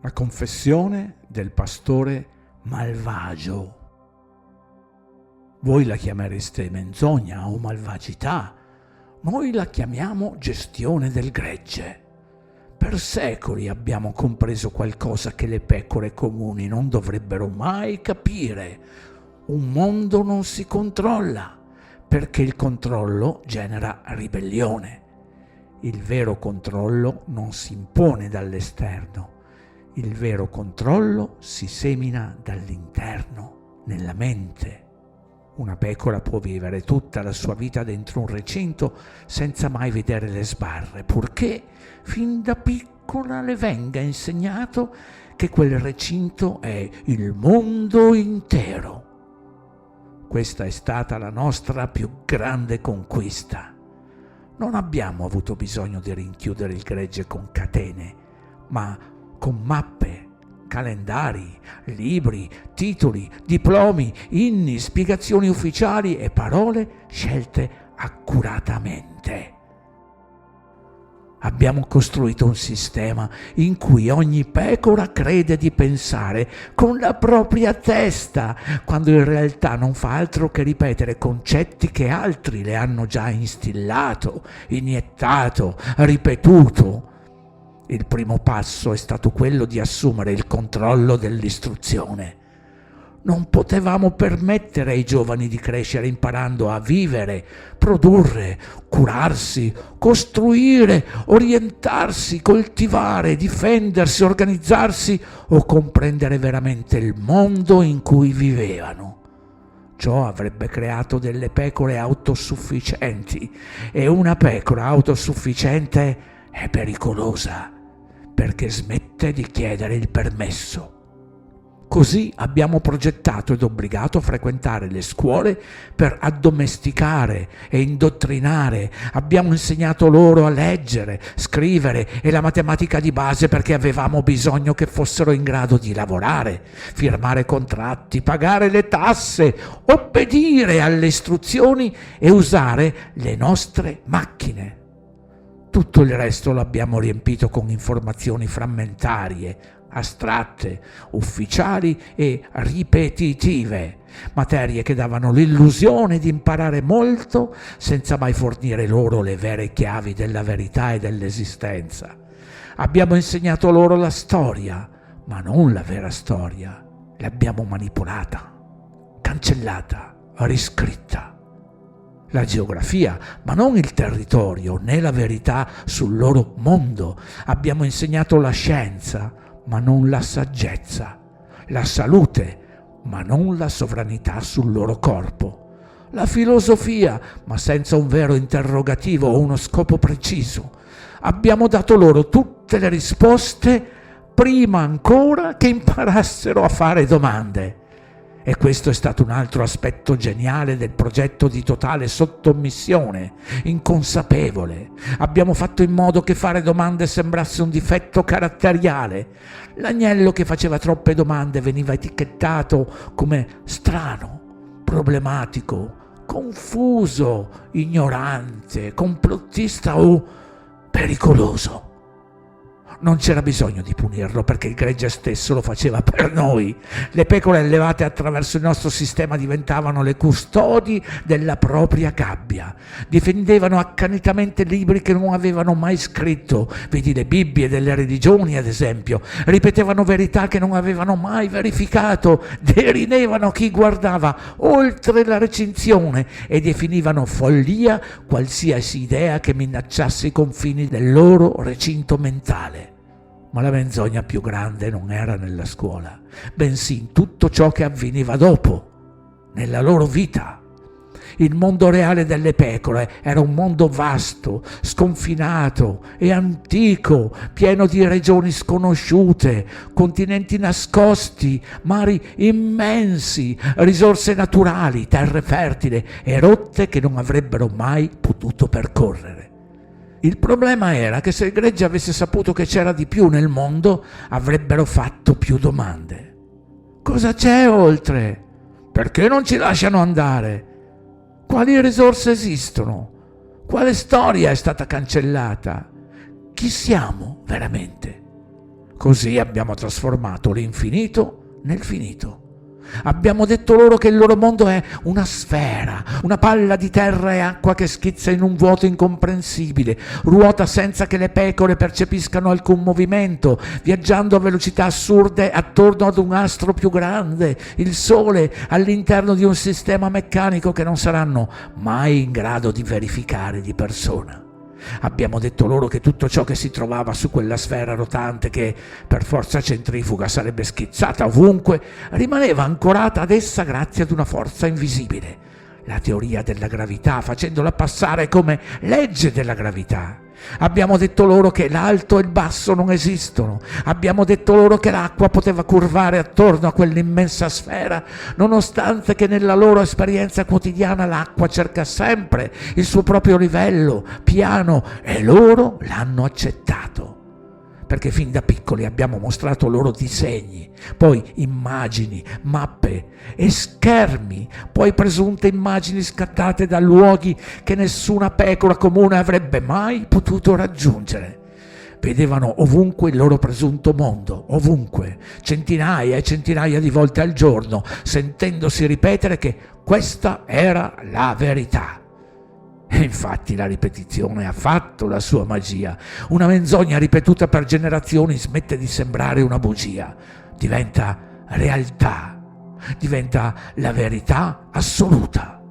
La confessione del pastore malvagio. Voi la chiamereste menzogna o malvagità, noi la chiamiamo gestione del gregge. Per secoli abbiamo compreso qualcosa che le pecore comuni non dovrebbero mai capire. Un mondo non si controlla, perché il controllo genera ribellione. Il vero controllo non si impone dall'esterno. Il vero controllo si semina dall'interno, nella mente. Una pecora può vivere tutta la sua vita dentro un recinto senza mai vedere le sbarre, purché fin da piccola le venga insegnato che quel recinto è il mondo intero. Questa è stata la nostra più grande conquista. Non abbiamo avuto bisogno di rinchiudere il gregge con catene, ma con mappe, calendari, libri, titoli, diplomi, inni, spiegazioni ufficiali e parole scelte accuratamente. Abbiamo costruito un sistema in cui ogni pecora crede di pensare con la propria testa, quando in realtà non fa altro che ripetere concetti che altri le hanno già instillato, iniettato, ripetuto. Il primo passo è stato quello di assumere il controllo dell'istruzione. Non potevamo permettere ai giovani di crescere imparando a vivere, produrre, curarsi, costruire, orientarsi, coltivare, difendersi, organizzarsi o comprendere veramente il mondo in cui vivevano. Ciò avrebbe creato delle pecore autosufficienti e una pecora autosufficiente è pericolosa, perché smette di chiedere il permesso. Così abbiamo progettato ed obbligato a frequentare le scuole per addomesticare e indottrinare. Abbiamo insegnato loro a leggere, scrivere e la matematica di base perché avevamo bisogno che fossero in grado di lavorare, firmare contratti, pagare le tasse, obbedire alle istruzioni e usare le nostre macchine. Tutto il resto l'abbiamo riempito con informazioni frammentarie, astratte, ufficiali e ripetitive, materie che davano l'illusione di imparare molto senza mai fornire loro le vere chiavi della verità e dell'esistenza. Abbiamo insegnato loro la storia, ma non la vera storia. L'abbiamo manipolata, cancellata, riscritta. La geografia, ma non il territorio, né la verità sul loro mondo. Abbiamo insegnato la scienza, ma non la saggezza, la salute, ma non la sovranità sul loro corpo, la filosofia, ma senza un vero interrogativo o uno scopo preciso. Abbiamo dato loro tutte le risposte prima ancora che imparassero a fare domande. E questo è stato un altro aspetto geniale del progetto di totale sottomissione, inconsapevole. Abbiamo fatto in modo che fare domande sembrasse un difetto caratteriale. L'agnello che faceva troppe domande veniva etichettato come strano, problematico, confuso, ignorante, complottista o pericoloso. Non c'era bisogno di punirlo perché il gregge stesso lo faceva per noi. Le pecore allevate attraverso il nostro sistema diventavano le custodi della propria gabbia. Difendevano accanitamente libri che non avevano mai scritto, vedi le Bibbie delle religioni ad esempio. Ripetevano verità che non avevano mai verificato, derinevano chi guardava oltre la recinzione e definivano follia qualsiasi idea che minacciasse i confini del loro recinto mentale. Ma la menzogna più grande non era nella scuola, bensì in tutto ciò che avveniva dopo, nella loro vita. Il mondo reale delle pecore era un mondo vasto, sconfinato e antico, pieno di regioni sconosciute, continenti nascosti, mari immensi, risorse naturali, terre fertili e rotte che non avrebbero mai potuto percorrere. Il problema era che se il gregge avesse saputo che c'era di più nel mondo, avrebbero fatto più domande. Cosa c'è oltre? Perché non ci lasciano andare? Quali risorse esistono? Quale storia è stata cancellata? Chi siamo veramente? Così abbiamo trasformato l'infinito nel finito. Abbiamo detto loro che il loro mondo è una sfera, una palla di terra e acqua che schizza in un vuoto incomprensibile, ruota senza che le pecore percepiscano alcun movimento, viaggiando a velocità assurde attorno ad un astro più grande, il Sole, all'interno di un sistema meccanico che non saranno mai in grado di verificare di persona. Abbiamo detto loro che tutto ciò che si trovava su quella sfera rotante, che per forza centrifuga sarebbe schizzata ovunque, rimaneva ancorata ad essa grazie ad una forza invisibile, la teoria della gravità, facendola passare come legge della gravità. Abbiamo detto loro che l'alto e il basso non esistono. Abbiamo detto loro che l'acqua poteva curvare attorno a quell'immensa sfera, nonostante che nella loro esperienza quotidiana l'acqua cerca sempre il suo proprio livello, piano, e loro l'hanno accettato. Perché fin da piccoli abbiamo mostrato loro disegni, poi immagini, mappe e schermi, poi presunte immagini scattate da luoghi che nessuna pecora comune avrebbe mai potuto raggiungere. Vedevano ovunque il loro presunto mondo, ovunque, centinaia e centinaia di volte al giorno, sentendosi ripetere che questa era la verità. E infatti la ripetizione ha fatto la sua magia. Una menzogna ripetuta per generazioni smette di sembrare una bugia, diventa realtà, diventa la verità assoluta.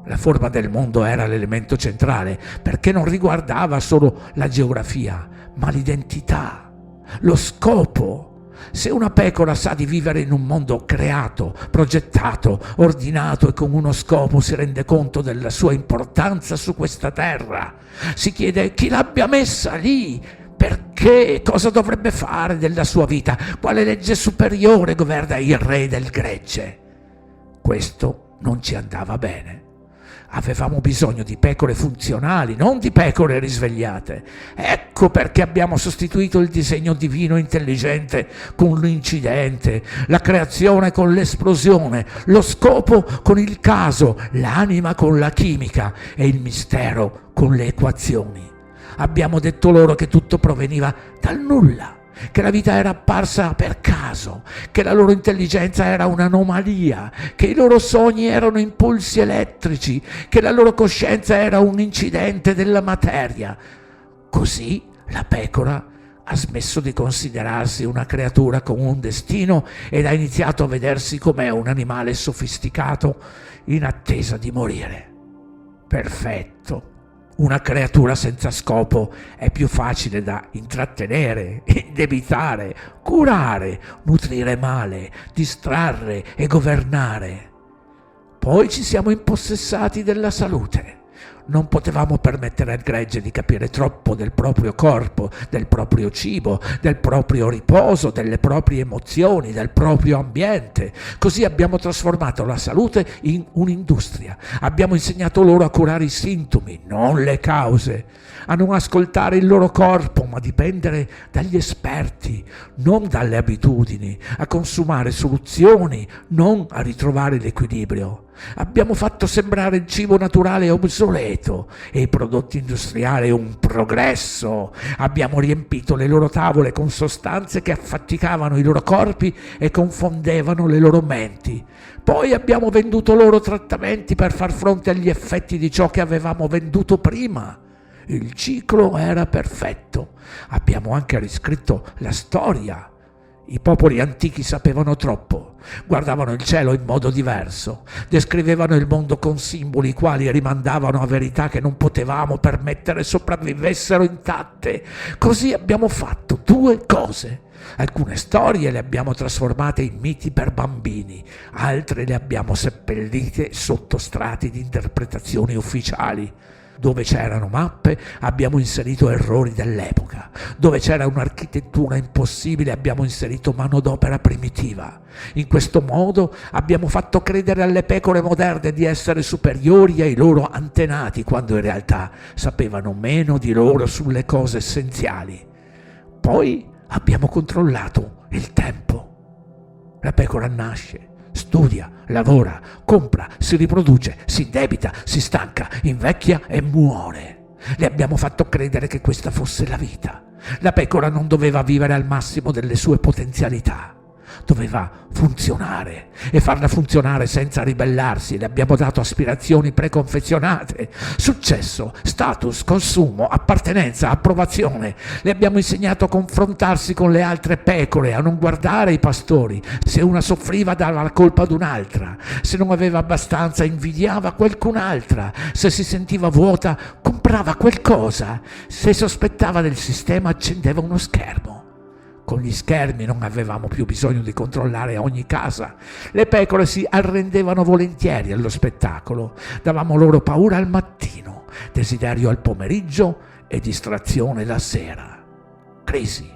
La forma del mondo era l'elemento centrale, perché non riguardava solo la geografia, ma l'identità, lo scopo. Se una pecora sa di vivere in un mondo creato, progettato, ordinato e con uno scopo, si rende conto della sua importanza su questa terra. Si chiede chi l'abbia messa lì, perché, cosa dovrebbe fare della sua vita, quale legge superiore governa il re del gregge. Questo non ci andava bene. Avevamo bisogno di pecore funzionali, non di pecore risvegliate. Ecco perché abbiamo sostituito il disegno divino intelligente con l'incidente, la creazione con l'esplosione, lo scopo con il caso, l'anima con la chimica e il mistero con le equazioni. Abbiamo detto loro che tutto proveniva dal nulla, che la vita era apparsa per caso, che la loro intelligenza era un'anomalia, che i loro sogni erano impulsi elettrici, che la loro coscienza era un incidente della materia. Così la pecora ha smesso di considerarsi una creatura con un destino ed ha iniziato a vedersi come un animale sofisticato in attesa di morire. Perfetto. Una creatura senza scopo è più facile da intrattenere, indebitare, curare, nutrire male, distrarre e governare. Poi ci siamo impossessati della salute. Non potevamo permettere al gregge di capire troppo del proprio corpo, del proprio cibo, del proprio riposo, delle proprie emozioni, del proprio ambiente. Così abbiamo trasformato la salute in un'industria. Abbiamo insegnato loro a curare i sintomi, non le cause, a non ascoltare il loro corpo, ma dipendere dagli esperti, non dalle abitudini, a consumare soluzioni, non a ritrovare l'equilibrio. Abbiamo fatto sembrare il cibo naturale obsoleto e i prodotti industriali un progresso. Abbiamo riempito le loro tavole con sostanze che affaticavano i loro corpi e confondevano le loro menti. Poi abbiamo venduto loro trattamenti per far fronte agli effetti di ciò che avevamo venduto prima. Il ciclo era perfetto. Abbiamo anche riscritto la storia. I popoli antichi sapevano troppo, guardavano il cielo in modo diverso, descrivevano il mondo con simboli i quali rimandavano a verità che non potevamo permettere sopravvivessero intatte. Così abbiamo fatto due cose. Alcune storie le abbiamo trasformate in miti per bambini, altre le abbiamo seppellite sotto strati di interpretazioni ufficiali. Dove c'erano mappe abbiamo inserito errori dell'epoca, dove c'era un'architettura impossibile abbiamo inserito manodopera primitiva. In questo modo abbiamo fatto credere alle pecore moderne di essere superiori ai loro antenati, quando in realtà sapevano meno di loro sulle cose essenziali. Poi abbiamo controllato il tempo. La pecora nasce, studia, lavora, compra, si riproduce, si indebita, si stanca, invecchia e muore. Le abbiamo fatto credere che questa fosse la vita. La pecora non doveva vivere al massimo delle sue potenzialità. Doveva funzionare e farla funzionare senza ribellarsi. Le abbiamo dato aspirazioni preconfezionate, successo, status, consumo, appartenenza, approvazione. Le abbiamo insegnato a confrontarsi con le altre pecore, a non guardare i pastori. Se una soffriva dava la colpa ad un'altra, se non aveva abbastanza invidiava qualcun'altra, se si sentiva vuota comprava qualcosa, se sospettava del sistema accendeva uno schermo. Con gli schermi non avevamo più bisogno di controllare ogni casa. Le pecore si arrendevano volentieri allo spettacolo. Davamo loro paura al mattino, desiderio al pomeriggio e distrazione la sera. Crisi,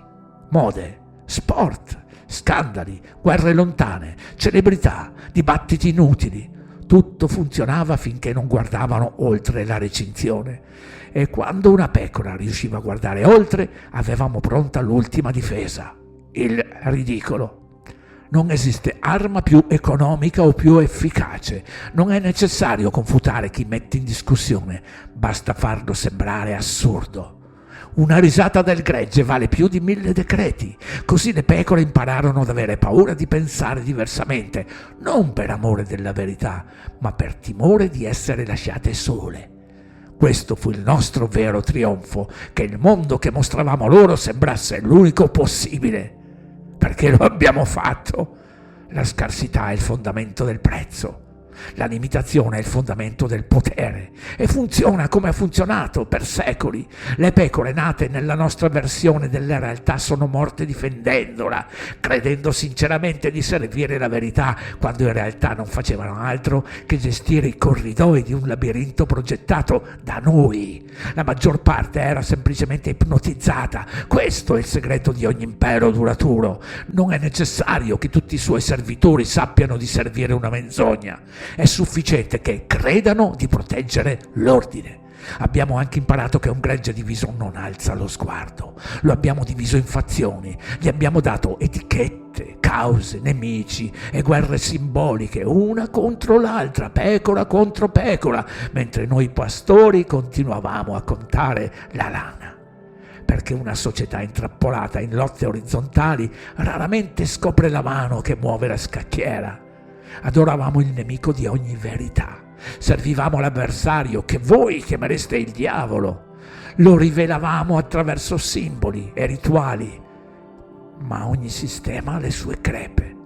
mode, sport, scandali, guerre lontane, celebrità, dibattiti inutili. Tutto funzionava finché non guardavano oltre la recinzione. E quando una pecora riusciva a guardare oltre, avevamo pronta l'ultima difesa: il ridicolo. Non esiste arma più economica o più efficace. Non è necessario confutare chi mette in discussione, basta farlo sembrare assurdo. Una risata del gregge vale più di 1000 decreti. Così le pecore impararono ad avere paura di pensare diversamente, non per amore della verità, ma per timore di essere lasciate sole. Questo fu il nostro vero trionfo, che il mondo che mostravamo loro sembrasse l'unico possibile. Perché lo abbiamo fatto. La scarsità è il fondamento del prezzo. La limitazione è il fondamento del potere e funziona come ha funzionato per secoli. Le pecore nate nella nostra versione della realtà sono morte difendendola, credendo sinceramente di servire la verità, quando in realtà non facevano altro che gestire i corridoi di un labirinto progettato da noi. La maggior parte era semplicemente ipnotizzata. Questo è il segreto di ogni impero duraturo. Non è necessario che tutti i suoi servitori sappiano di servire una menzogna. È sufficiente che credano di proteggere l'ordine. Abbiamo anche imparato che un gregge diviso non alza lo sguardo. Lo abbiamo diviso in fazioni, gli abbiamo dato etichette, cause, nemici e guerre simboliche, una contro l'altra, pecora contro pecora, mentre noi pastori continuavamo a contare la lana. Perché una società intrappolata in lotte orizzontali raramente scopre la mano che muove la scacchiera. Adoravamo il nemico di ogni verità. Servivamo l'avversario, che voi chiamereste il diavolo. Lo rivelavamo attraverso simboli e rituali. Ma ogni sistema ha le sue crepe.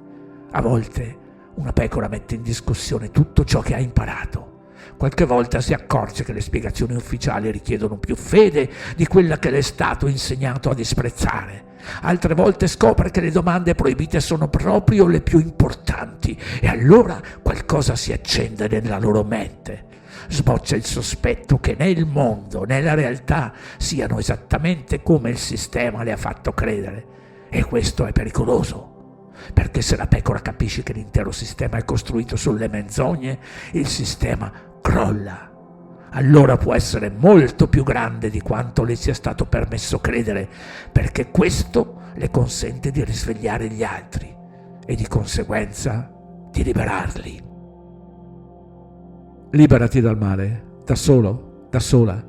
A volte una pecora mette in discussione tutto ciò che ha imparato. Qualche volta si accorge che le spiegazioni ufficiali richiedono più fede di quella che le è stato insegnato a disprezzare. Altre volte scopre che le domande proibite sono proprio le più importanti e allora qualcosa si accende nella loro mente. Sboccia il sospetto che né il mondo né la realtà siano esattamente come il sistema le ha fatto credere. E questo è pericoloso, perché se la pecora capisce che l'intero sistema è costruito sulle menzogne, il sistema crolla. Allora può essere molto più grande di quanto le sia stato permesso credere, perché questo le consente di risvegliare gli altri e di conseguenza di liberarli. Liberati dal male, da solo, da sola,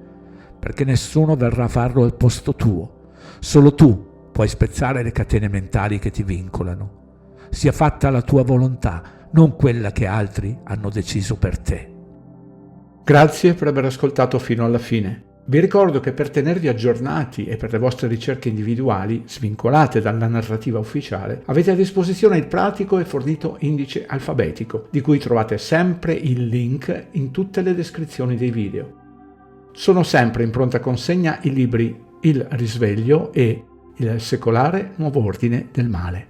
perché nessuno verrà a farlo al posto tuo. Solo tu puoi spezzare le catene mentali che ti vincolano. Sia fatta la tua volontà, non quella che altri hanno deciso per te. Grazie per aver ascoltato fino alla fine. Vi ricordo che per tenervi aggiornati e per le vostre ricerche individuali, svincolate dalla narrativa ufficiale, avete a disposizione il pratico e fornito indice alfabetico, di cui trovate sempre il link in tutte le descrizioni dei video. Sono sempre in pronta consegna i libri Il risveglio e Il secolare nuovo ordine del male.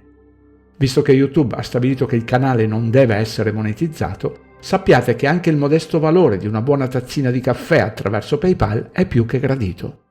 Visto che YouTube ha stabilito che il canale non deve essere monetizzato, sappiate che anche il modesto valore di una buona tazzina di caffè attraverso PayPal è più che gradito.